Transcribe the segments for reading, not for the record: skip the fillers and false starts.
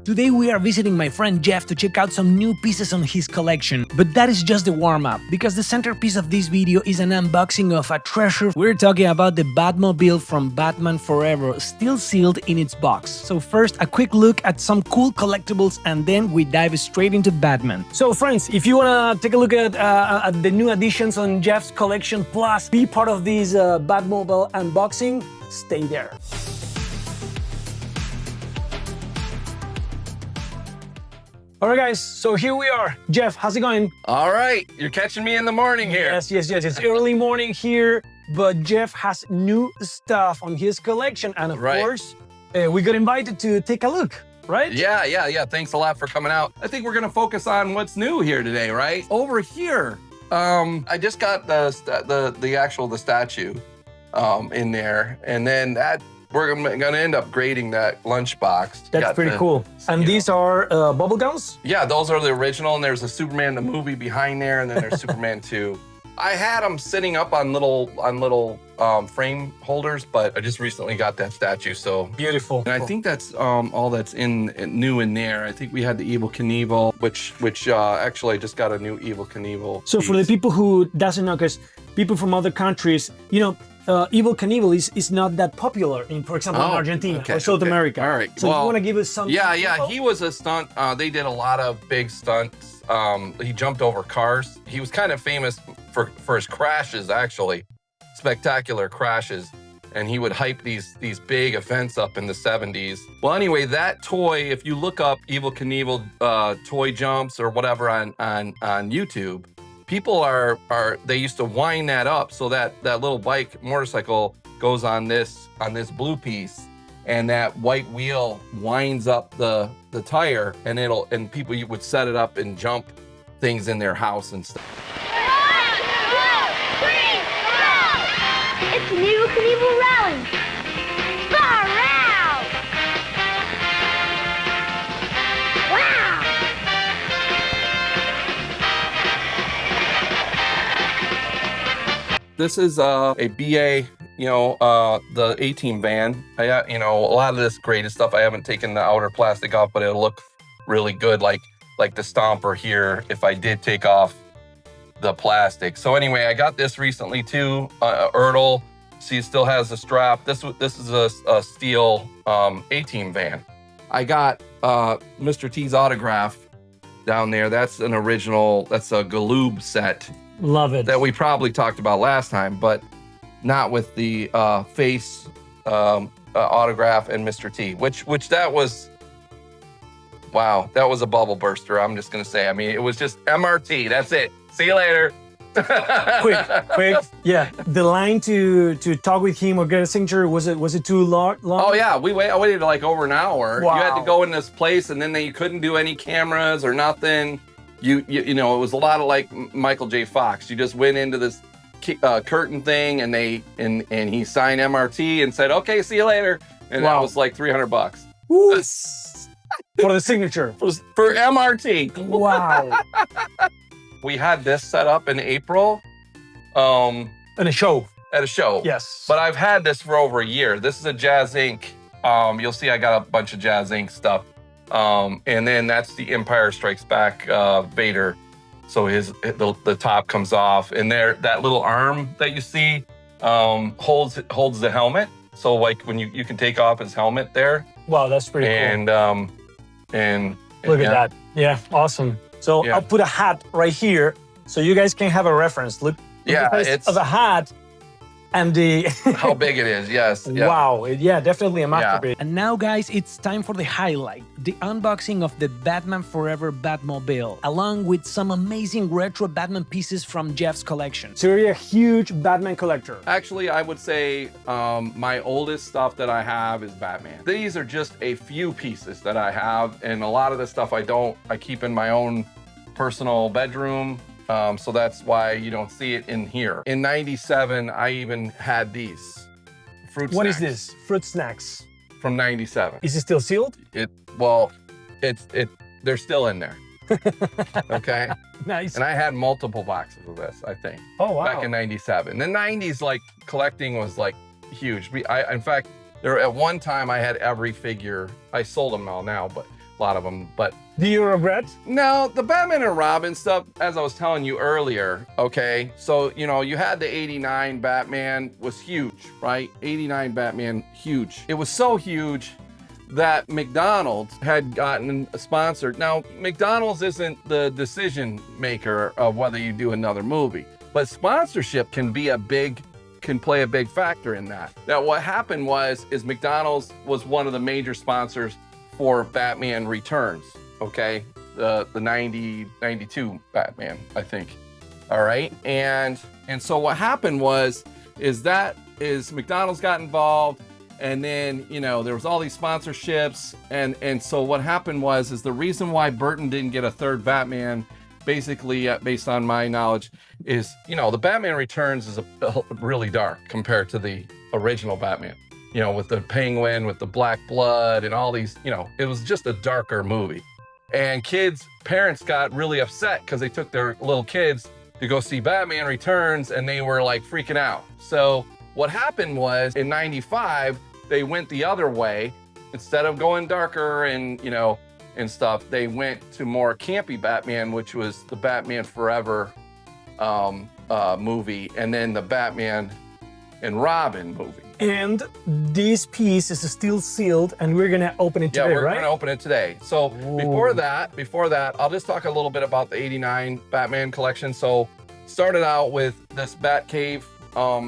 Today we are visiting my friend Jeff to check out some new pieces on his collection, but that is just the warm-up, because the centerpiece of this video is an unboxing of a treasure. We're talking about the Batmobile from Batman Forever, still sealed in its box. So first, a quick look at some cool collectibles, and then we dive straight into Batman. So friends, if you wanna take a look at the new additions on Jeff's collection, plus be part of this Batmobile unboxing, stay there. All right, guys, so here we are. Jeff, how's it going? All right, you're catching me in the morning here. Yes. It's early morning here, but Jeff has new stuff on his collection, and of course, we got invited to take a look, right? Yeah. Thanks a lot for coming out. I think we're gonna focus on what's new here today, right? Over here, I just got the statue in there, and then we're gonna end up grading that lunchbox. That's pretty cool. And these are bubble gums? Yeah, those are the original, and there's a Superman the movie behind there, and then there's Superman 2. I had them sitting up on little frame holders, but I just recently got that statue, so. Beautiful. And I think that's all that's new in there. I think we had the Evel Knievel, which actually I just got a new Evel Knievel. So for the people who doesn't know, because people from other countries, you know, Evel Knievel is not that popular in, for example, in Argentina or South America. All right. So you want to give us some? Yeah. He was a stunt. They did a lot of big stunts. He jumped over cars. He was kind of famous for his crashes, actually, spectacular crashes. And he would hype these big events up in the 70s. Well, anyway, that toy, if you look up Evel Knievel toy jumps or whatever on YouTube, people they used to wind that up so that little motorcycle goes on this blue piece, and that white wheel winds up the tire, and people would set it up and jump things in their house and stuff. 1, 2, 3, go! It's an Evel Knievel rally. Far out! Wow! This is a BA, the A-Team van. A lot of this graded stuff, I haven't taken the outer plastic off, but it'll look really good, like the stomper here, if I did take off the plastic. So anyway, I got this recently too, Ertl. See, it still has the strap. This is a steel A-Team van. I got Mr. T's autograph down there. That's an original, that's a Galoob set. Love it. That we probably talked about last time, but not with the face autograph and Mr. T, which that was, wow, that was a bubble burster, I'm just gonna say. I mean, it was just MRT, that's it. See you later. quick. Yeah, the line to talk with him or get a signature, was it too long? Oh yeah, I waited like over an hour. Wow. You had to go in this place, and then you couldn't do any cameras or nothing. You know, it was a lot of like Michael J. Fox. You just went into this curtain thing, and he signed MRT and said, "Okay, see you later." And that was like $300. Woo. For the signature. For MRT. Wow. We had this set up in April. And a show. At a show. Yes. But I've had this for over a year. This is a Jazz Inc. You'll see I got a bunch of Jazz Inc. stuff. And then that's the Empire Strikes Back Vader. So the top comes off, and that little arm that you see holds the helmet. So like when you can take off his helmet there. Wow, that's pretty cool. And look at that. Yeah, awesome. So I'll put a hat right here so you guys can have a reference. Look it's of a hat. And the how big it is, yes. Yeah. Wow, yeah, definitely a masterpiece. And now, guys, it's time for the highlight, the unboxing of the Batman Forever Batmobile, along with some amazing retro Batman pieces from Jeff's collection. So you're a huge Batman collector. Actually, I would say my oldest stuff that I have is Batman. These are just a few pieces that I have, and a lot of the stuff I keep in my own personal bedroom. So that's why you don't see it in here. In '97, I even had these fruit snacks. What is this? Fruit snacks. From '97. Is it still sealed? They're still in there. Okay. Nice. And I had multiple boxes of this, I think. Oh, wow. Back in '97. The '90s, like, collecting was like huge. In fact, at one time I had every figure. I sold them all now, but a lot of them, but Do you regret? no, the Batman and Robin stuff, as I was telling you earlier, okay? So, you know, you had the 89 Batman was huge, right? 89 Batman, huge. It was so huge that McDonald's had gotten sponsored. Now, McDonald's isn't the decision maker of whether you do another movie, but sponsorship can play a big factor in that. Now, what happened is McDonald's was one of the major sponsors for Batman Returns, okay? The 92 Batman, I think. All right, and so what happened is McDonald's got involved, and then, you know, there was all these sponsorships, and so what happened is the reason why Burton didn't get a third Batman, basically, based on my knowledge, is, you know, the Batman Returns is really dark compared to the original Batman. You know, with the penguin, with the black blood, and all these, you know, it was just a darker movie. And parents got really upset because they took their little kids to go see Batman Returns, and they were like freaking out. So what happened was in '95, they went the other way. Instead of going darker and, you know, and stuff, they went to more campy Batman, which was the Batman Forever movie, and then the Batman and Robin movie. And this piece is still sealed, and we're gonna open it today, yeah, we're right? gonna open it today. So before that, I'll just talk a little bit about the '89 Batman collection. So started out with this Batcave,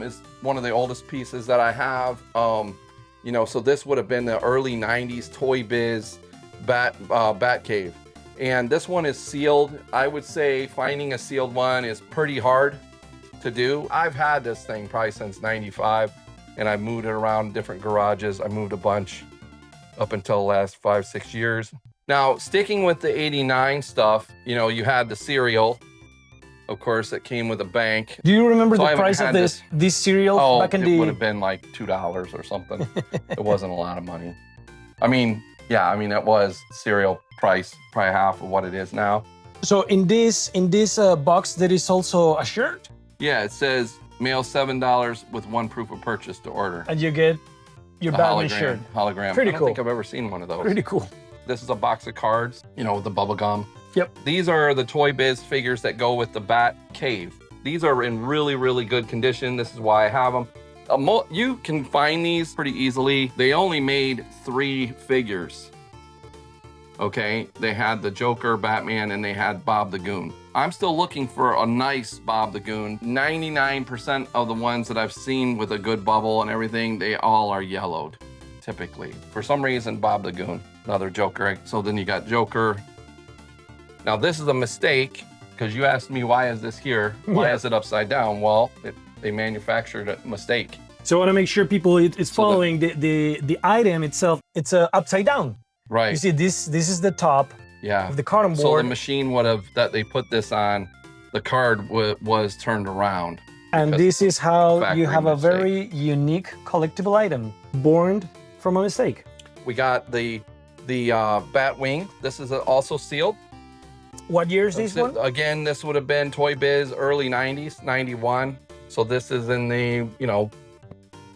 is one of the oldest pieces that I have. You know, so this would have been the early '90s Toy Biz Batcave, and this one is sealed. I would say finding a sealed one is pretty hard to do. I've had this thing probably since '95. And I moved it around different garages. I moved a bunch up until the last 5-6 years. Now, sticking with the '89 stuff, you know, you had the cereal, of course, that came with a bank. Do you remember the price of this cereal back in the... it would have been like $2 or something. It wasn't a lot of money. I mean, yeah, I mean, that was cereal price, probably half of what it is now. So in this box, there is also a shirt? Yeah, it says, mail $7 with one proof of purchase to order. And you get your Batman shirt. Hologram. Pretty cool. I don't think I've ever seen one of those. Pretty cool. This is a box of cards, you know, with the bubble gum. Yep. These are the Toy Biz figures that go with the Bat Cave. These are in really, really good condition. This is why I have them. You can find these pretty easily. They only made 3 figures. Okay, they had the Joker, Batman, and they had Bob the Goon. I'm still looking for a nice Bob the Goon. 99% of the ones that I've seen with a good bubble and everything, they all are yellowed, typically. For some reason, Bob the Goon, another Joker. So then you got Joker. Now this is a mistake, because you asked me, why is this here? Why is it upside down? Well, they manufactured a mistake. So I want to make sure people is following the item itself. It's upside down. Right. You see, this is the top of the carton board. So the machine that they put this on, the card was turned around. And this is how you have a very unique collectible item born from a mistake. We got the Batwing. This is also sealed. What year is this one? Again, this would have been Toy Biz early 90s, 91. So this is in the, you know,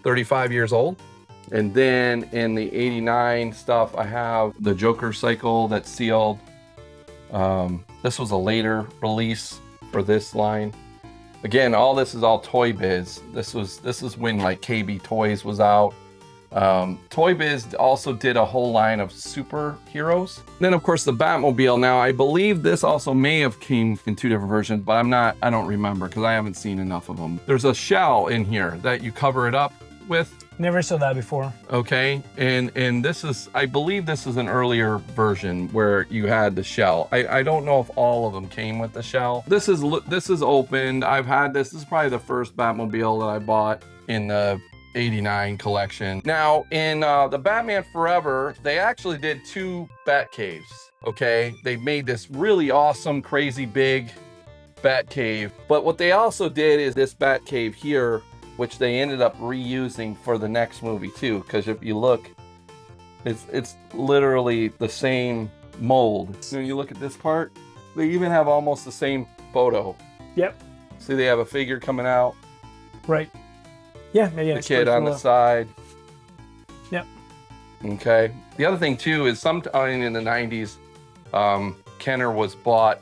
35 years old. And then in the '89 stuff, I have the Joker cycle that's sealed. This was a later release for this line. Again, all this is all Toy Biz. This is when like KB Toys was out. Toy Biz also did a whole line of superheroes. Then of course the Batmobile. Now I believe this also may have came in 2 different versions, but I don't remember because I haven't seen enough of them. There's a shell in here that you cover it up with. Never saw that before. Okay, and this is, I believe this is an earlier version where you had the shell. I don't know if all of them came with the shell. This is opened. I've had this. This is probably the first Batmobile that I bought in the '89 collection. Now in the Batman Forever, they actually did 2 Bat Caves. Okay, they made this really awesome, crazy big Bat Cave. But what they also did is this Bat Cave here, which they ended up reusing for the next movie too, because if you look, it's literally the same mold. When you look at this part, they even have almost the same photo. Yep. See, they have a figure coming out. Right. Yeah, yeah. The kid on the side. Yep. Okay. The other thing too is sometime in the 90s, Kenner was bought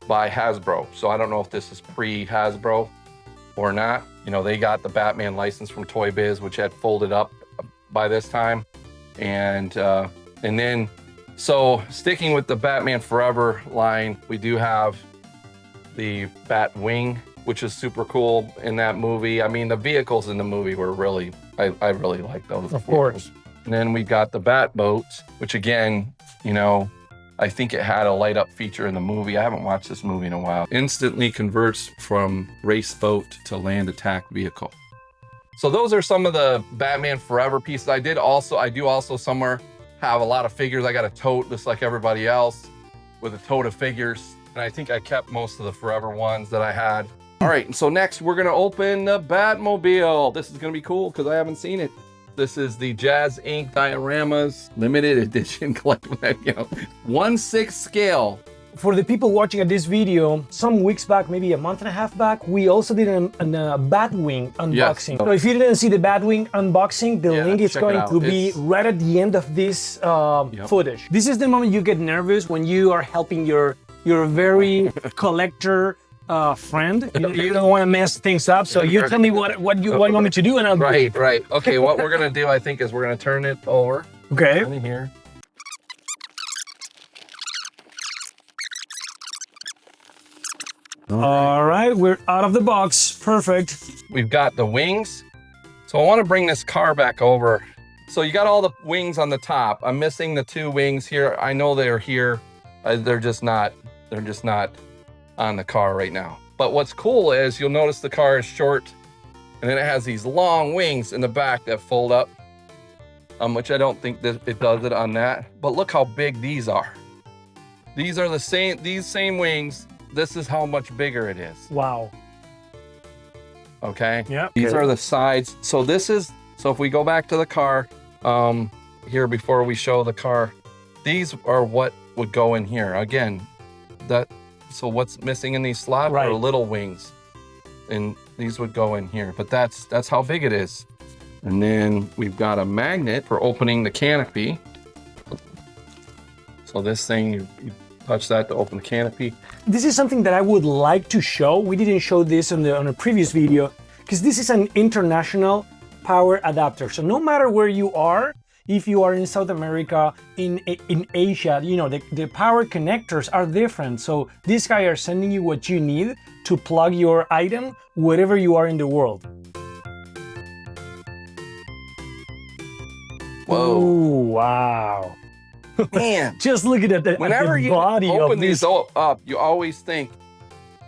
by Hasbro. So I don't know if this is pre-Hasbro or not. You know, they got the Batman license from Toy Biz, which had folded up by this time. And then, so sticking with the Batman Forever line, we do have the Batwing, which is super cool in that movie. I mean, the vehicles in the movie were really, I really like those. Of course. And then we got the Batboat, which again, you know, I think it had a light up feature in the movie. I haven't watched this movie in a while. Instantly converts from race boat to land attack vehicle. So those are some of the Batman Forever pieces. I do also somewhere have a lot of figures. I got a tote just like everybody else with a tote of figures. And I think I kept most of the Forever ones that I had. All right, so next we're gonna open the Batmobile. This is gonna be cool because I haven't seen it. This is the Jazz Inc. Dioramas limited edition collectible, you know, 1/6 scale. For the people watching at this video, some weeks back, maybe a month and a half back, we also did a Batwing unboxing. Yes. So if you didn't see the Batwing unboxing, the link is going to be right at the end of this footage. This is the moment you get nervous when you are helping your very collector friend. You don't want to mess things up, so you tell me what you want me to do, and I'll Right. Okay, what we're gonna do, I think, is we're gonna turn it over. Okay. In here. All right, we're out of the box. Perfect. We've got the wings. So I want to bring this car back over. So you got all the wings on the top. I'm missing the 2 wings here. I know they're here. They're just not on the car right now. But what's cool is you'll notice the car is short, and then it has these long wings in the back that fold up, which I don't think that it does it on that. But look how big these are. These are these same wings. This is how much bigger it is. Wow. Okay. Yeah. These are the sides. So if we go back to the car, here before we show the car, these are what would go in here. Again, so what's missing in these slots are little wings, and these would go in here. But that's how big it is. And then we've got a magnet for opening the canopy. So this thing, you touch that to open the canopy. This is something that I would like to show. We didn't show this on a previous video because this is an international power adapter. So no matter where you are, if you are in South America, in Asia, you know, the power connectors are different. So these guys are sending you what you need to plug your item wherever you are in the world. Whoa. Ooh, wow. Man. Just look at the body open of these up, you always think,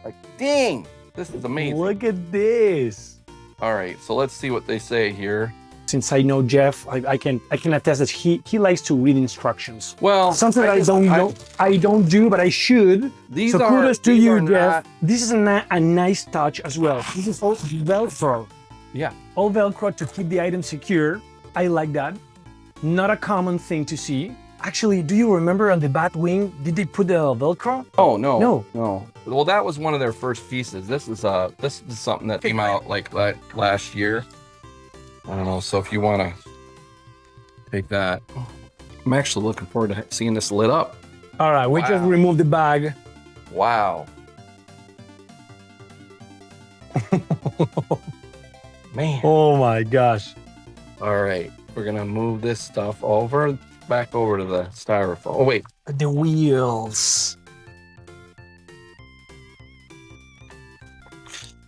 like, dang, this is amazing. Look at this. All right, so let's see what they say here. Since I know Jeff, I can attest that he likes to read instructions. Well, something that I don't do, but I should. So kudos to you, Jeff. This is a nice touch as well. This is all Velcro. Yeah. All Velcro to keep the item secure. I like that. Not a common thing to see. Actually, do you remember on the Batwing, did they put the Velcro? Oh, no. Well, that was one of their first pieces. This is something that came out like last year. I don't know, so if you want to take that. I'm actually looking forward to seeing this lit up. All right, we just removed the bag. Wow. Man. Oh my gosh. All right, we're gonna move this stuff back over to the styrofoam. Oh, wait. The wheels.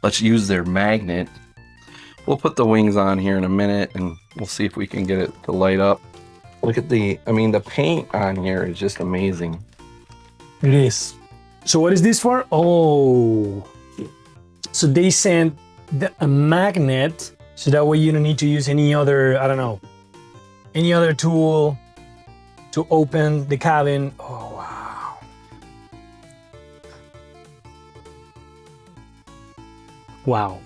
Let's use their magnet. We'll put the wings on here in a minute and we'll see if we can get it to light up. Look at the paint on here is just amazing. It is. So what is this for? Oh. So they sent a magnet so that way you don't need to use any other, I don't know, any other tool to open the cabin. Oh, wow. Wow.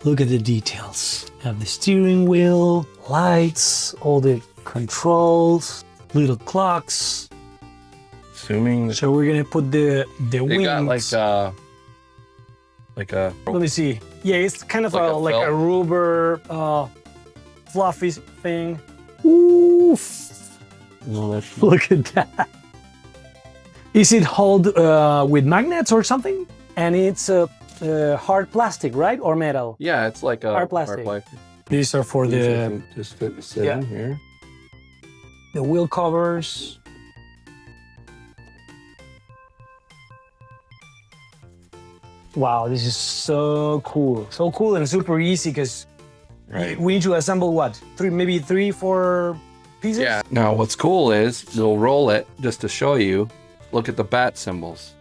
Look at the details. Have the steering wheel, lights, all the controls, little clocks. Assuming. So we're gonna put the wings. They got like a. Let me see. Yeah, it's kind of like a rubber, fluffy thing. Oof. No, that's Look at that. Is it held with magnets or something? And it's hard plastic, right? Or metal? yeah, it's like a Hard plastic. These are for These, I the think, just fit to sit in here. wheel covers. Wow, this is so cool. So cool and super easy because Right. we need to assemble what? Maybe three, 4 pieces? Yeah. Now, what's cool is you'll roll it just to show you. Look at the bat symbols.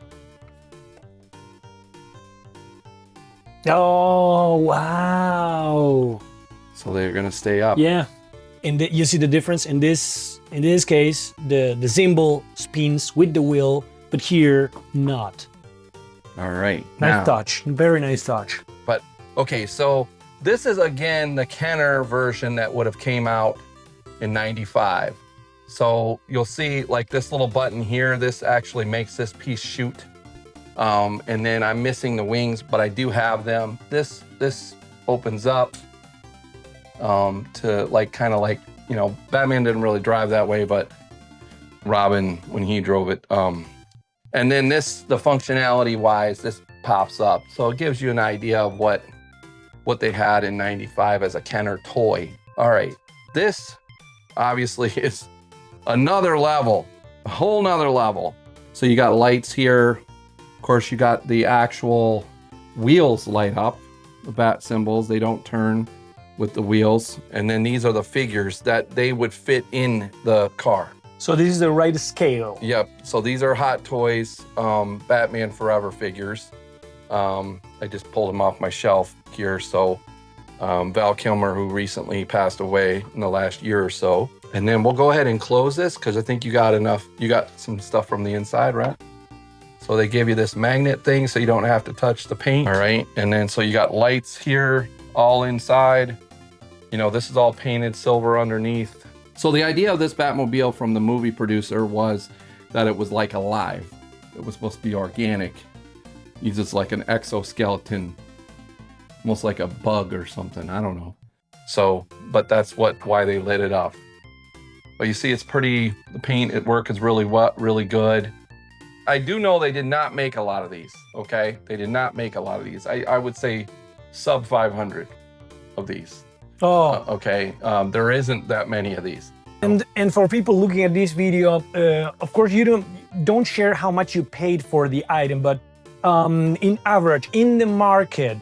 Oh, wow. So they're gonna stay up. Yeah. And you see the difference in this case, the symbol spins with the wheel, but here not. All right. Nice Now, touch. Very nice touch. But okay, so this is again the Kenner version that would have came out in '95. So you'll see like this little button here, this actually makes this piece shoot. And then I'm missing the wings, but I do have them. This opens up to like kind of like, you know, Batman didn't really drive that way, but Robin when he drove it. And then this, the functionality wise, this pops up. So it gives you an idea of what they had in '95 as a Kenner toy. All right, this obviously is another level, a whole nother level. So you got lights here. Of course, you got the actual wheels light up, the bat symbols, they don't turn with the wheels. And then these are the figures that they would fit in the car. So this is the right scale. Yep, so these are Hot Toys Batman Forever figures. I just pulled them off my shelf here. So Val Kilmer, who recently passed away in the last year or so. And then we'll go ahead and close this because I think you got some stuff from the inside, right? So they give you this magnet thing so you don't have to touch the paint. All right, and then so you got lights here all inside. You know, this is all painted silver underneath. So the idea of this Batmobile from the movie producer was that it was like alive. It was supposed to be organic. Uses like an exoskeleton, almost like a bug or something. I don't know. So, but that's why they lit it up. But you see, it's pretty. The paint at work is really good. I do know they did not make a lot of these. Okay, they did not make a lot of these. I would say sub 500 of these. Oh, Okay, there isn't that many of these. and for people looking at this video, of course you don't share how much you paid for the item, but in average in the market,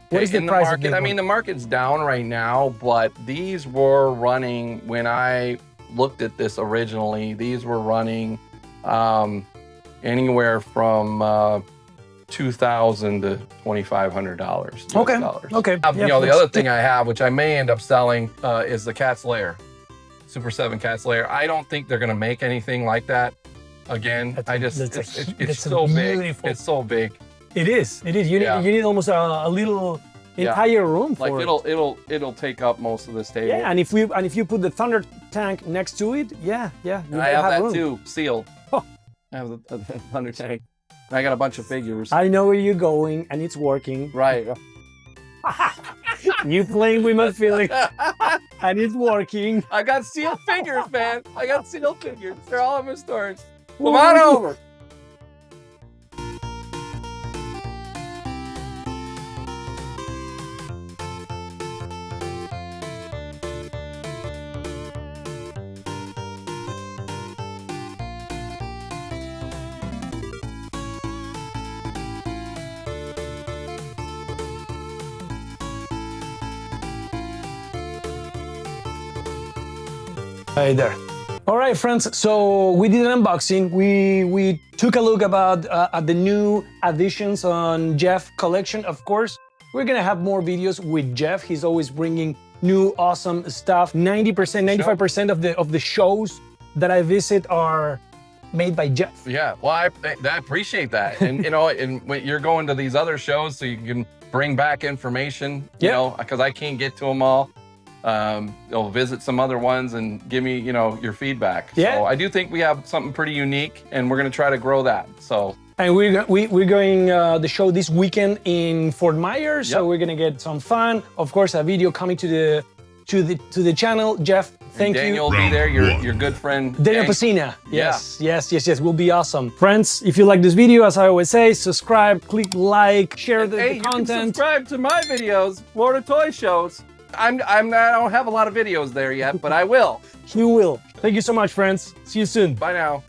what is the In price? market? Of this I mean, the market's down right now, but these were running when I looked at this originally. These were running anywhere from $2,000 to $2,500. Okay. Okay. You know, the other thing I have, which I may end up selling, is the Cat's Lair, Super 7 Cat's Lair. I don't think they're gonna make anything like that again. It's so big. It's so big. It is. You need almost a little entire room for Like it. it'll take up most of this table. Yeah, and if you put the Thunder tank next to it, yeah. You I have that room. too, sealed. Oh. I have the Thunder tank. I got a bunch of figures. I know where you're going, and it's working. Right. You playing with my feelings, and it's working. I got sealed figures, man. I got sealed figures. They're all in my storage. Come on over. Hey there. All right, friends. So we did an unboxing. We took a look about at the new additions on Jeff collection. Of course, we're gonna have more videos with Jeff. He's always bringing new awesome stuff. 90%, 95% of the shows that I visit are made by Jeff. Yeah, well, I appreciate that. And, you know, and when you're going to these other shows so you can bring back information, you know, because I can't get to them all. You'll visit some other ones and give me, you know, your feedback. Yeah. So I do think we have something pretty unique, and we're going to try to grow that. So. And we're going the show this weekend in Fort Myers, so we're gonna get some fun. Of course, a video coming to the channel. Jeff Thank Daniel you. will be there, your good friend. Daniel Hank. Pacina. Yeah. Yes. Will be awesome. Friends, if you like this video, as I always say, subscribe, click like, share the Hey, you can content. subscribe to my videos, Florida Toy Shows. I don't have a lot of videos there yet, but I will. You will. Thank you so much, friends. See you soon. Bye now.